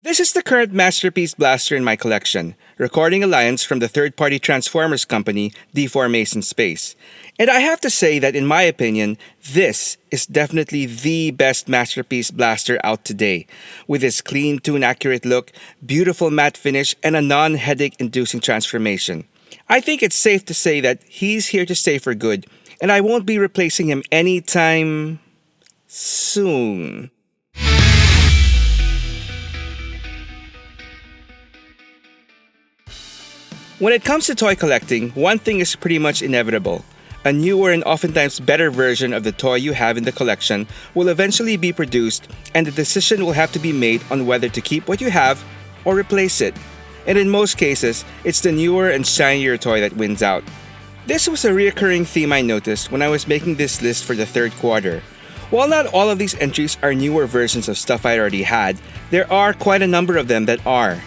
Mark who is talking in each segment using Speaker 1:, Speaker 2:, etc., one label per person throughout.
Speaker 1: This is the current masterpiece blaster in my collection, Recording Alliance from the third-party Transformers company Deformation Space. And I have to say that in my opinion, this is definitely the best masterpiece blaster out today, with its clean, tune-accurate look, beautiful matte finish, and a non-headache-inducing transformation. I think it's safe to say that he's here to stay for good, and I won't be replacing him anytime soon. When it comes to toy collecting, one thing is pretty much inevitable. A newer and oftentimes better version of the toy you have in the collection will eventually be produced, and the decision will have to be made on whether to keep what you have or replace it. And in most cases, it's the newer and shinier toy that wins out. This was a recurring theme I noticed when I was making this list for the third quarter. While not all of these entries are newer versions of stuff I already had, there are quite a number of them that are.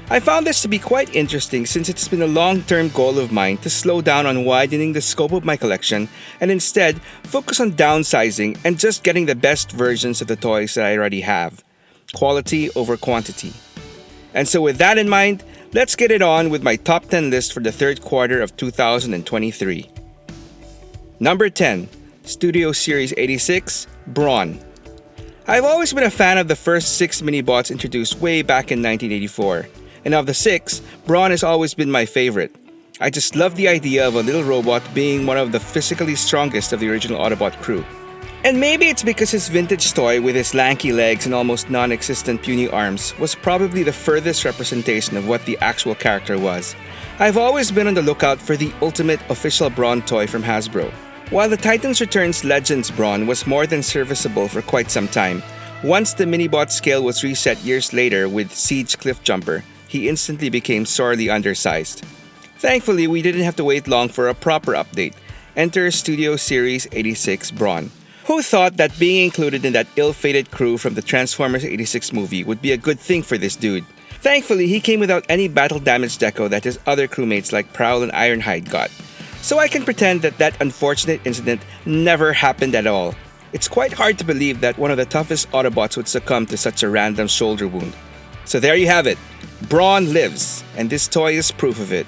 Speaker 1: I found this to be quite interesting since it's been a long-term goal of mine to slow down on widening the scope of my collection and instead focus on downsizing and just getting the best versions of the toys that I already have. Quality over quantity. And so with that in mind, let's get it on with my top 10 list for the third quarter of 2023. Number 10. Studio Series 86, Brawn. I've always been a fan of the first 6 mini-bots introduced way back in 1984. And of the 6, Brawn has always been my favorite. I just love the idea of a little robot being one of the physically strongest of the original Autobot crew. And maybe it's because his vintage toy with his lanky legs and almost non-existent puny arms was probably the furthest representation of what the actual character was. I've always been on the lookout for the ultimate official Brawn toy from Hasbro. While the Titans Returns Legends Brawn was more than serviceable for quite some time, once the Minibot scale was reset years later with Siege Cliffjumper, he instantly became sorely undersized. Thankfully, we didn't have to wait long for a proper update. Enter Studio Series 86 Brawn. Who thought that being included in that ill-fated crew from the Transformers 86 movie would be a good thing for this dude? Thankfully, he came without any battle damage deco that his other crewmates like Prowl and Ironhide got. So I can pretend that that unfortunate incident never happened at all. It's quite hard to believe that one of the toughest Autobots would succumb to such a random shoulder wound. So there you have it. Brawn lives, and this toy is proof of it.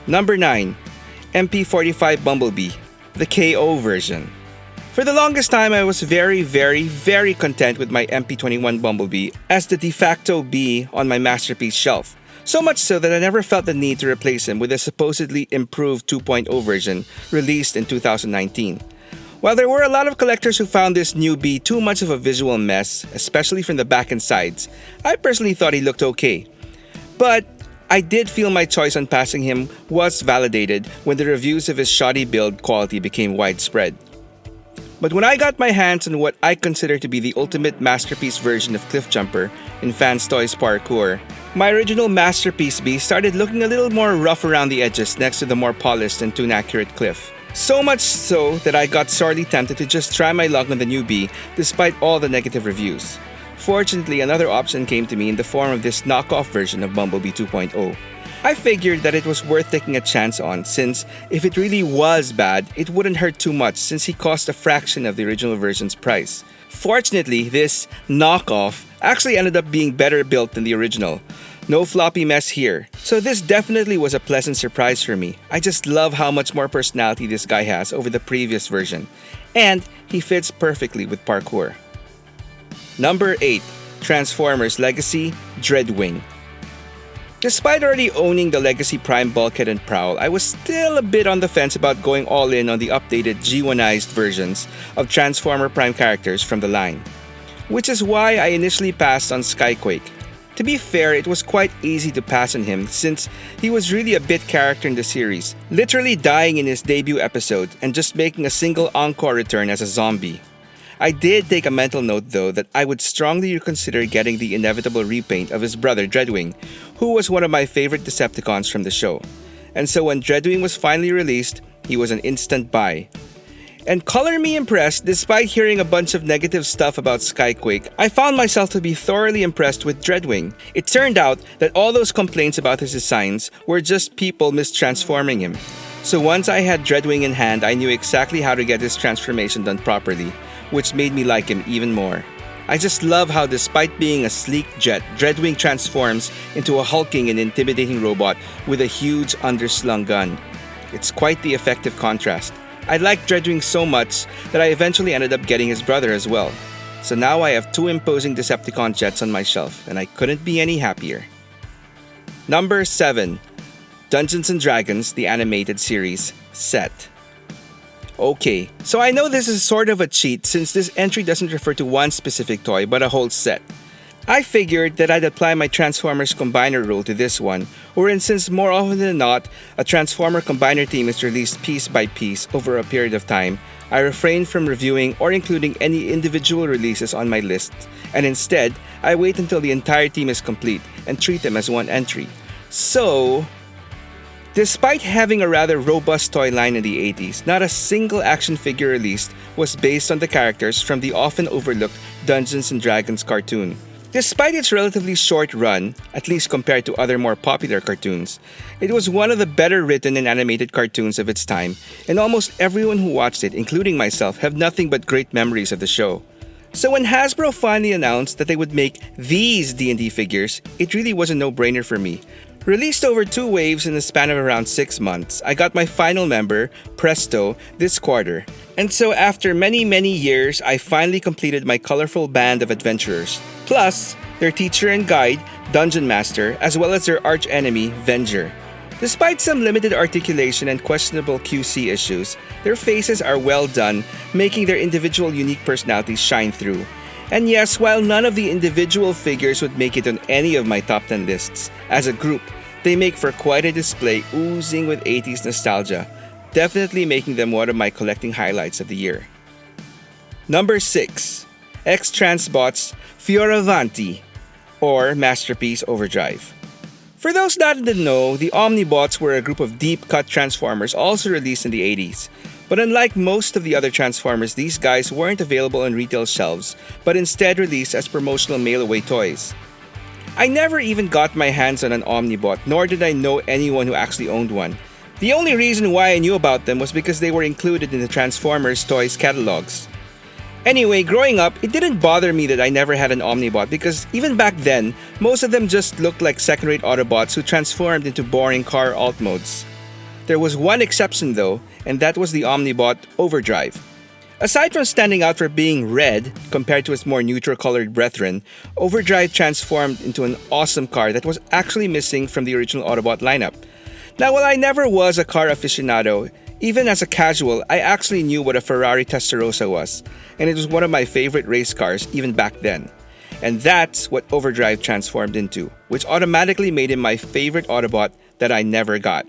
Speaker 1: Number 9. MP45 Bumblebee, the KO version. For the longest time, I was very content with my MP21 Bumblebee as the de facto B on my masterpiece shelf. So much so that I never felt the need to replace him with a supposedly improved 2.0 version released in 2019. While there were a lot of collectors who found this new B too much of a visual mess, especially from the back and sides, I personally thought he looked okay. But I did feel my choice on passing him was validated when the reviews of his shoddy build quality became widespread. But when I got my hands on what I consider to be the ultimate masterpiece version of Cliffjumper in Fans Toys Parkour, my original masterpiece B started looking a little more rough around the edges next to the more polished and tune-accurate Cliff. So much so that I got sorely tempted to just try my luck on the new B despite all the negative reviews. Fortunately, another option came to me in the form of this knockoff version of Bumblebee 2.0. I figured that it was worth taking a chance on since if it really was bad, it wouldn't hurt too much since he cost a fraction of the original version's price. Fortunately, this knockoff actually ended up being better built than the original. No floppy mess here. So this definitely was a pleasant surprise for me. I just love how much more personality this guy has over the previous version. And he fits perfectly with parkour. Number 8. Transformers Legacy Dreadwing. Despite already owning the Legacy Prime Bulkhead and Prowl, I was still a bit on the fence about going all in on the updated G1ized versions of Transformer Prime characters from the line. Which is why I initially passed on Skyquake. To be fair, it was quite easy to pass on him since he was really a bit character in the series, literally dying in his debut episode and just making a single encore return as a zombie. I did take a mental note though that I would strongly reconsider getting the inevitable repaint of his brother Dreadwing, who was one of my favorite Decepticons from the show. And so when Dreadwing was finally released, he was an instant buy. And color me impressed, despite hearing a bunch of negative stuff about Skyquake, I found myself to be thoroughly impressed with Dreadwing. It turned out that all those complaints about his designs were just people mistransforming him. So once I had Dreadwing in hand, I knew exactly how to get his transformation done properly, which made me like him even more. I just love how despite being a sleek jet, Dreadwing transforms into a hulking and intimidating robot with a huge underslung gun. It's quite the effective contrast. I liked Dreadwing so much that I eventually ended up getting his brother as well. So now I have two imposing Decepticon jets on my shelf, and I couldn't be any happier. Number 7. Dungeons & Dragons, the animated series, set. Okay, so I know this is sort of a cheat since this entry doesn't refer to one specific toy but a whole set. I figured that I'd apply my Transformers Combiner rule to this one, wherein since more often than not, a Transformer Combiner team is released piece by piece over a period of time, I refrain from reviewing or including any individual releases on my list, and instead, I wait until the entire team is complete and treat them as one entry. So, despite having a rather robust toy line in the 80s, not a single action figure released was based on the characters from the often overlooked Dungeons & Dragons cartoon. Despite its relatively short run, at least compared to other more popular cartoons, it was one of the better written and animated cartoons of its time, and almost everyone who watched it, including myself, have nothing but great memories of the show. So when Hasbro finally announced that they would make these D&D figures, it really was a no-brainer for me. Released over 2 waves in the span of around 6 months, I got my final member, Presto, this quarter. And so after many years, I finally completed my colorful band of adventurers. Plus, their teacher and guide, Dungeon Master, as well as their arch-enemy, Venger. Despite some limited articulation and questionable QC issues, their faces are well done, making their individual unique personalities shine through. And yes, while none of the individual figures would make it on any of my top 10 lists, as a group, they make for quite a display oozing with 80s nostalgia, definitely making them one of my collecting highlights of the year. Number 6. X-Transbot's Fioravanti, or Masterpiece Overdrive. For those not in the know, the Omnibots were a group of deep-cut Transformers also released in the 80s. But unlike most of the other Transformers, these guys weren't available on retail shelves, but instead released as promotional mail-away toys. I never even got my hands on an Omnibot, nor did I know anyone who actually owned one. The only reason why I knew about them was because they were included in the Transformers toys catalogs. Anyway, growing up, it didn't bother me that I never had an Omnibot because even back then, most of them just looked like second-rate Autobots who transformed into boring car alt modes. There was one exception though, and that was the Omnibot Overdrive. Aside from standing out for being red compared to its more neutral-colored brethren, Overdrive transformed into an awesome car that was actually missing from the original Autobot lineup. Now, while I never was a car aficionado, even as a casual, I actually knew what a Ferrari Testarossa was, and it was one of my favorite race cars even back then. And that's what Overdrive transformed into, which automatically made him my favorite Autobot that I never got.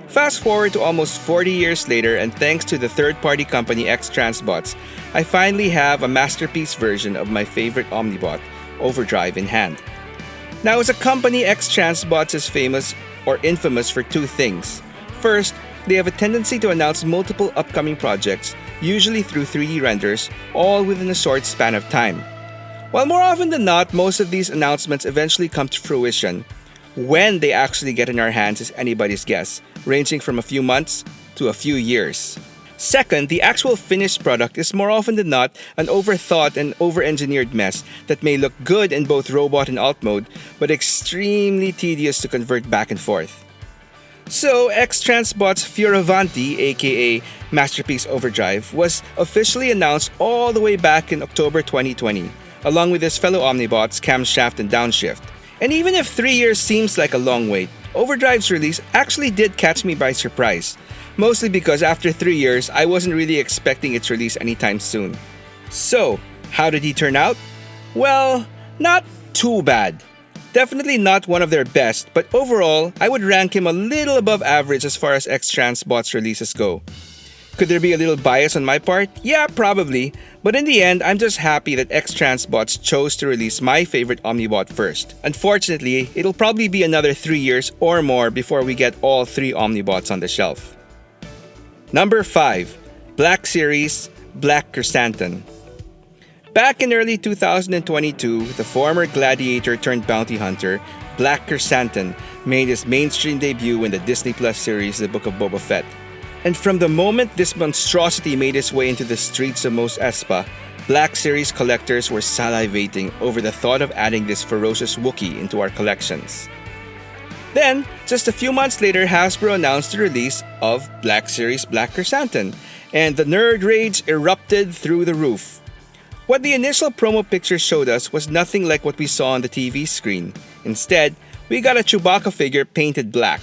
Speaker 1: Fast forward to almost 40 years later, and thanks to the third-party company X-Transbots, I finally have a masterpiece version of my favorite Omnibot, Overdrive, in hand. Now, as a company, X-Transbots is famous or infamous for 2 things. First, they have a tendency to announce multiple upcoming projects, usually through 3D renders, all within a short span of time. While more often than not, most of these announcements eventually come to fruition, when they actually get in our hands is anybody's guess, ranging from a few months to a few years. Second, the actual finished product is more often than not an overthought and over-engineered mess that may look good in both robot and alt mode, but extremely tedious to convert back and forth. So, X-Transbot's Fioravanti, aka Masterpiece Overdrive, was officially announced all the way back in October 2020, along with his fellow Omnibots, Camshaft and Downshift. And even if 3 years seems like a long wait, Overdrive's release actually did catch me by surprise, mostly because after 3 years, I wasn't really expecting its release anytime soon. So, how did he turn out? Well, not too bad. Definitely not one of their best, but overall, I would rank him a little above average as far as X-Transbots releases go. Could there be a little bias on my part? Yeah, probably. But in the end, I'm just happy that X-Transbots chose to release my favorite Omnibot first. Unfortunately, it'll probably be another 3 years or more before we get all 3 Omnibots on the shelf. Number 5. Black Series, Black Chrysanthemum. Back in early 2022, the former gladiator turned bounty hunter, Black Chrysanthemum, made his mainstream debut in the Disney Plus series The Book of Boba Fett. And from the moment this monstrosity made its way into the streets of Mos Espa, Black Series collectors were salivating over the thought of adding this ferocious Wookiee into our collections. Then, just a few months later, Hasbro announced the release of Black Series Black Chrysanthemum, and the nerd rage erupted through the roof. What the initial promo picture showed us was nothing like what we saw on the TV screen. Instead, we got a Chewbacca figure painted black.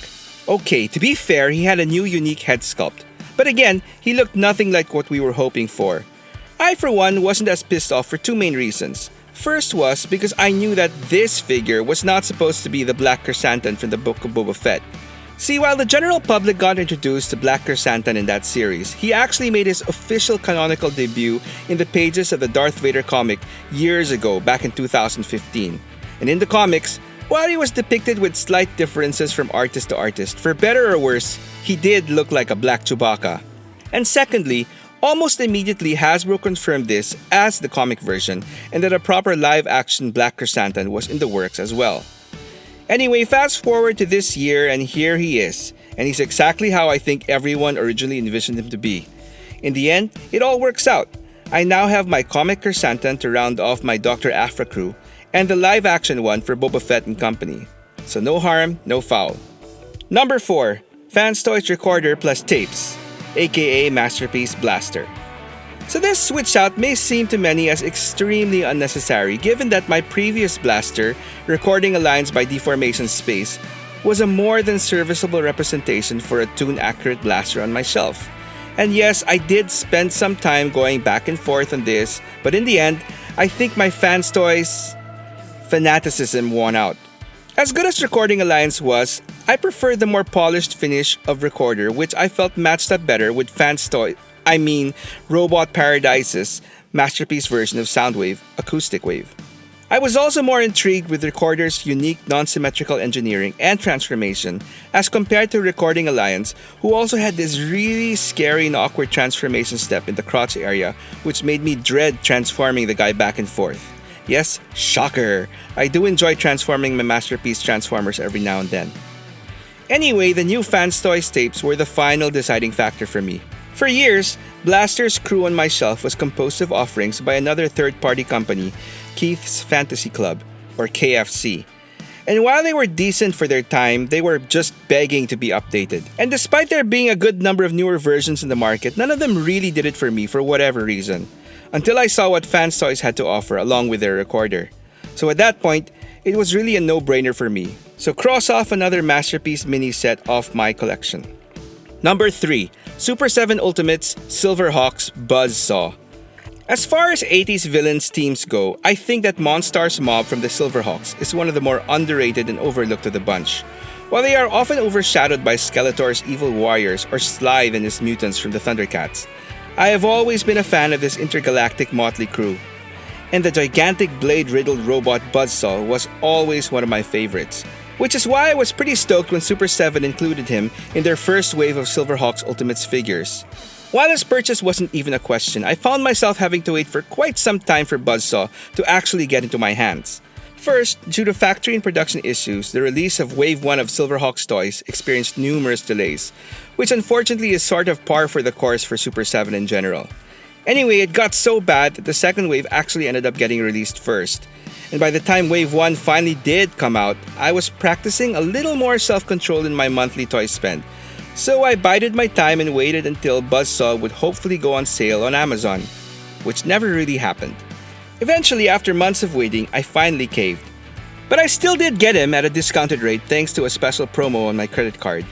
Speaker 1: Okay, to be fair, he had a new unique head sculpt. But again, he looked nothing like what we were hoping for. I, for one, wasn't as pissed off for two main reasons. First was because I knew that this figure was not supposed to be the Black Chrysanthemum from the Book of Boba Fett. See, while the general public got introduced to Black Chrysanthemum in that series, he actually made his official canonical debut in the pages of the Darth Vader comic years ago, back in 2015. And in the comics, while he was depicted with slight differences from artist to artist, for better or worse, he did look like a black Chewbacca. And secondly, almost immediately Hasbro confirmed this as the comic version, and that a proper live-action Black Chrysanthemum was in the works as well. Anyway, fast forward to this year and here he is, and he's exactly how I think everyone originally envisioned him to be. In the end, it all works out. I now have my comic Chrysanthemum to round off my Dr. Aphra crew, and the live-action one for Boba Fett and company. So no harm, no foul. Number 4. Fans Toys Recorder plus Tapes, aka Masterpiece Blaster. So this switch out may seem to many as extremely unnecessary given that my previous blaster, Recording Alliance by Deformation Space, was a more than serviceable representation for a tune-accurate blaster on my shelf. And yes, I did spend some time going back and forth on this, but in the end, I think my Fans Toys fanaticism won out. As good as Recording Alliance was, I preferred the more polished finish of Recorder, which I felt matched up better with Robot Paradise's masterpiece version of Soundwave, Acoustic Wave. I was also more intrigued with Recorder's unique non-symmetrical engineering and transformation as compared to Recording Alliance, who also had this really scary and awkward transformation step in the crotch area, which made me dread transforming the guy back and forth. Yes, shocker! I do enjoy transforming my Masterpiece Transformers every now and then. Anyway, the new Fans Toys tapes were the final deciding factor for me. For years, Blaster's crew on my shelf was composed of offerings by another third-party company, Keith's Fantasy Club, or KFC. And while they were decent for their time, they were just begging to be updated. And despite there being a good number of newer versions in the market, none of them really did it for me for whatever reason. Until I saw what Fans Toys had to offer along with their Recorder. So at that point, it was really a no-brainer for me. So cross off another Masterpiece mini set off my collection. Number 3. Super 7 Ultimates Silverhawks Buzzsaw. As far as 80s villains teams go, I think that Monstar's mob from the Silverhawks is one of the more underrated and overlooked of the bunch. While they are often overshadowed by Skeletor's evil warriors or Slythe and his mutants from the Thundercats, I have always been a fan of this intergalactic motley crew. And the gigantic blade-riddled robot Buzzsaw was always one of my favorites. Which is why I was pretty stoked when Super 7 included him in their first wave of Silverhawks Ultimates figures. While his purchase wasn't even a question, I found myself having to wait for quite some time for Buzzsaw to actually get into my hands. First, due to factory and production issues, the release of Wave 1 of Silverhawks toys experienced numerous delays, which unfortunately is sort of par for the course for Super 7 in general. Anyway, it got so bad that the second wave actually ended up getting released first. And by the time Wave 1 finally did come out, I was practicing a little more self-control in my monthly toy spend. So I bided my time and waited until Buzzsaw would hopefully go on sale on Amazon, which never really happened. Eventually, after months of waiting, I finally caved. But I still did get him at a discounted rate thanks to a special promo on my credit card.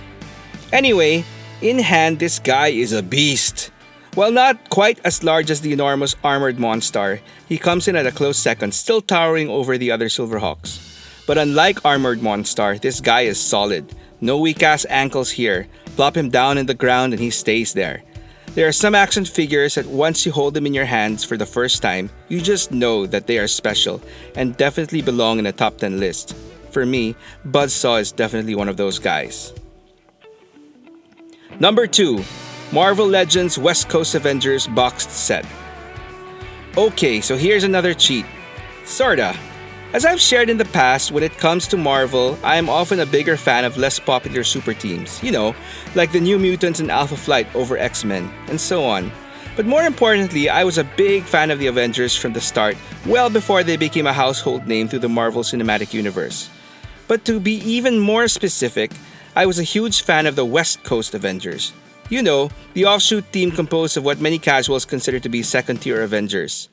Speaker 1: Anyway, in hand, this guy is a beast. While not quite as large as the enormous armored Monstar, he comes in at a close second, still towering over the other Silverhawks. But unlike armored Monstar, this guy is solid. No weak-ass ankles here. Plop him down in the ground and he stays there. There are some action figures that once you hold them in your hands for the first time, you just know that they are special and definitely belong in a top 10 list. For me, Buzzsaw is definitely one of those guys. Number 2. Marvel Legends West Coast Avengers Boxed Set. Okay, so here's another cheat. Sorta. As I've shared in the past, when it comes to Marvel, I am often a bigger fan of less popular super teams. You know, like the New Mutants and Alpha Flight over X-Men, and so on. But more importantly, I was a big fan of the Avengers from the start, well before they became a household name through the Marvel Cinematic Universe. But to be even more specific, I was a huge fan of the West Coast Avengers. You know, the offshoot team composed of what many casuals consider to be second-tier Avengers.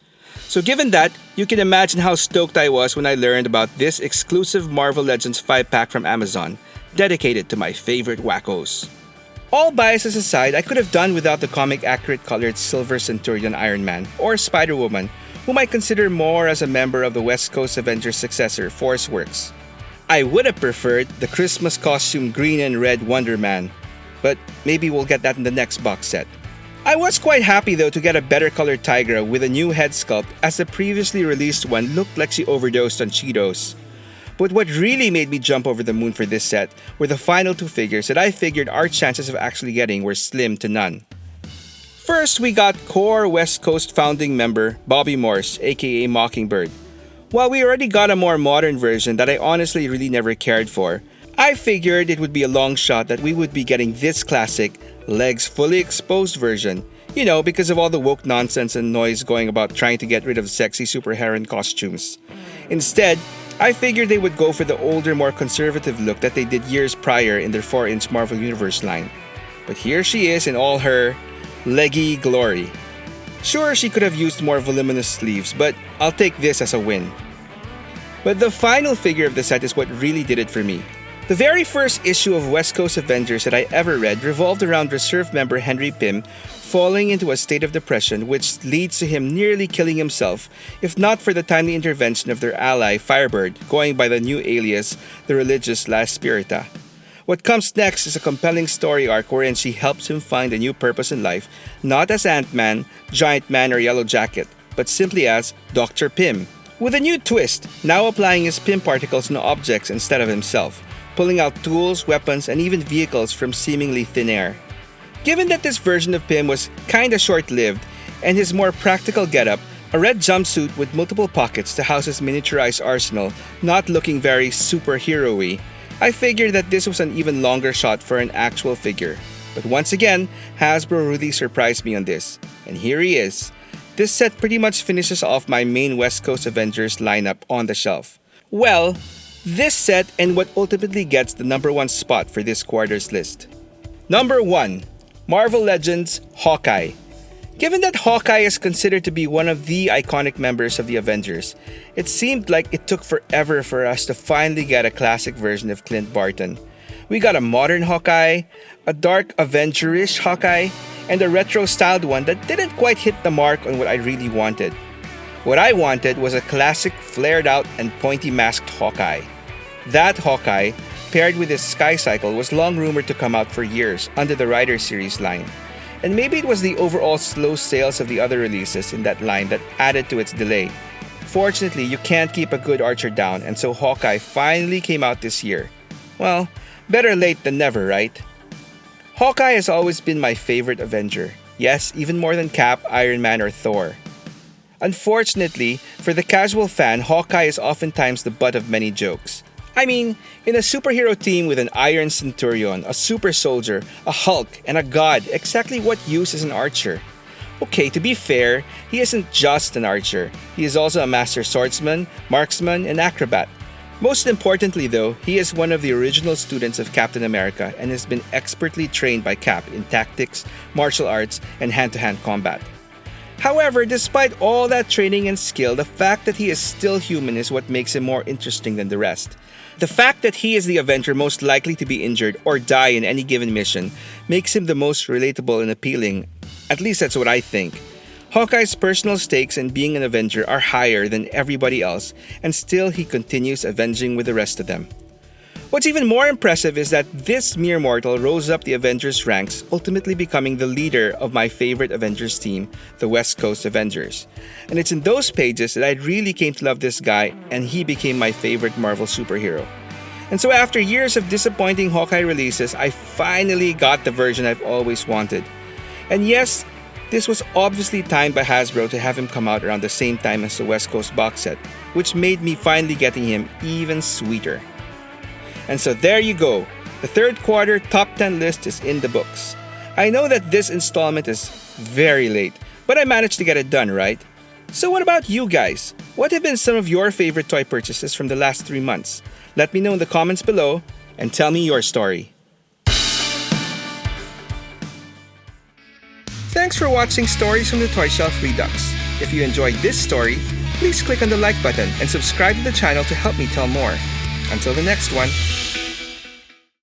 Speaker 1: So given that, you can imagine how stoked I was when I learned about this exclusive Marvel Legends 5-pack from Amazon, dedicated to my favorite wackos. All biases aside, I could have done without the comic-accurate colored Silver Centurion Iron Man, or Spider-Woman, whom I consider more as a member of the West Coast Avengers successor, Force Works. I would have preferred the Christmas costume green and red Wonder Man, but maybe we'll get that in the next box set. I was quite happy though to get a better colored Tigra with a new head sculpt, as the previously released one looked like she overdosed on Cheetos. But what really made me jump over the moon for this set were the final two figures that I figured our chances of actually getting were slim to none. First, we got core West Coast founding member Bobby Morse, aka Mockingbird. While we already got a more modern version that I honestly really never cared for, I figured it would be a long shot that we would be getting this classic, legs fully exposed version, because of all the woke nonsense and noise going about trying to get rid of sexy superheroine costumes. Instead, I figured they would go for the older, more conservative look that they did years prior in their 4-inch Marvel Universe line. But here she is in all her leggy glory. Sure, she could have used more voluminous sleeves, but I'll take this as a win. But the final figure of the set is what really did it for me. The very first issue of West Coast Avengers that I ever read revolved around reserve member Henry Pym falling into a state of depression, which leads to him nearly killing himself, if not for the timely intervention of their ally Firebird, going by the new alias, the religious La Spirita. What comes next is a compelling story arc wherein she helps him find a new purpose in life, not as Ant-Man, Giant Man, or Yellow Jacket, but simply as Dr. Pym. With a new twist, now applying his Pym particles on objects instead of himself, pulling out tools, weapons, and even vehicles from seemingly thin air. Given that this version of Pym was kinda short-lived, and his more practical getup, a red jumpsuit with multiple pockets to house his miniaturized arsenal, not looking very superhero-y, I figured that this was an even longer shot for an actual figure. But once again, Hasbro really surprised me on this. And here he is. This set pretty much finishes off my main West Coast Avengers lineup on the shelf. Well, this set and what ultimately gets the number one spot for this quarter's list. Number 1. Marvel Legends Hawkeye. Given that Hawkeye is considered to be one of the iconic members of the Avengers, it seemed like it took forever for us to finally get a classic version of Clint Barton. We got a modern Hawkeye, a dark Avenger-ish Hawkeye, and a retro-styled one that didn't quite hit the mark on what I really wanted. What I wanted was a classic flared-out and pointy-masked Hawkeye. That Hawkeye, paired with his Sky Cycle, was long rumored to come out for years under the Rider series line. And maybe it was the overall slow sales of the other releases in that line that added to its delay. Fortunately, you can't keep a good archer down, and so Hawkeye finally came out this year. Well, better late than never, right? Hawkeye has always been my favorite Avenger. Yes, even more than Cap, Iron Man, or Thor. Unfortunately, for the casual fan, Hawkeye is oftentimes the butt of many jokes. I mean, in a superhero team with an Iron Centurion, a super soldier, a Hulk, and a god, exactly what use is an archer? Okay, to be fair, he isn't just an archer. He is also a master swordsman, marksman, and acrobat. Most importantly though, he is one of the original students of Captain America and has been expertly trained by Cap in tactics, martial arts, and hand-to-hand combat. However, despite all that training and skill, the fact that he is still human is what makes him more interesting than the rest. The fact that he is the Avenger most likely to be injured or die in any given mission makes him the most relatable and appealing. At least that's what I think. Hawkeye's personal stakes in being an Avenger are higher than everybody else, and still he continues avenging with the rest of them. What's even more impressive is that this mere mortal rose up the Avengers ranks, ultimately becoming the leader of my favorite Avengers team, the West Coast Avengers. And it's in those pages that I really came to love this guy, and he became my favorite Marvel superhero. And so after years of disappointing Hawkeye releases, I finally got the version I've always wanted. And yes, this was obviously timed by Hasbro to have him come out around the same time as the West Coast box set, which made me finally getting him even sweeter. And so there you go, the third quarter top 10 list is in the books. I know that this installment is very late, But I managed to get it done, right? So what about you guys? What have been some of your favorite toy purchases from the last 3 months? Let me know in the comments below and tell me your story. Thanks for watching Stories from the Toy Shelf Redux. If you enjoyed this story, please click on the like button and subscribe to the channel to help me tell more. Until the next one.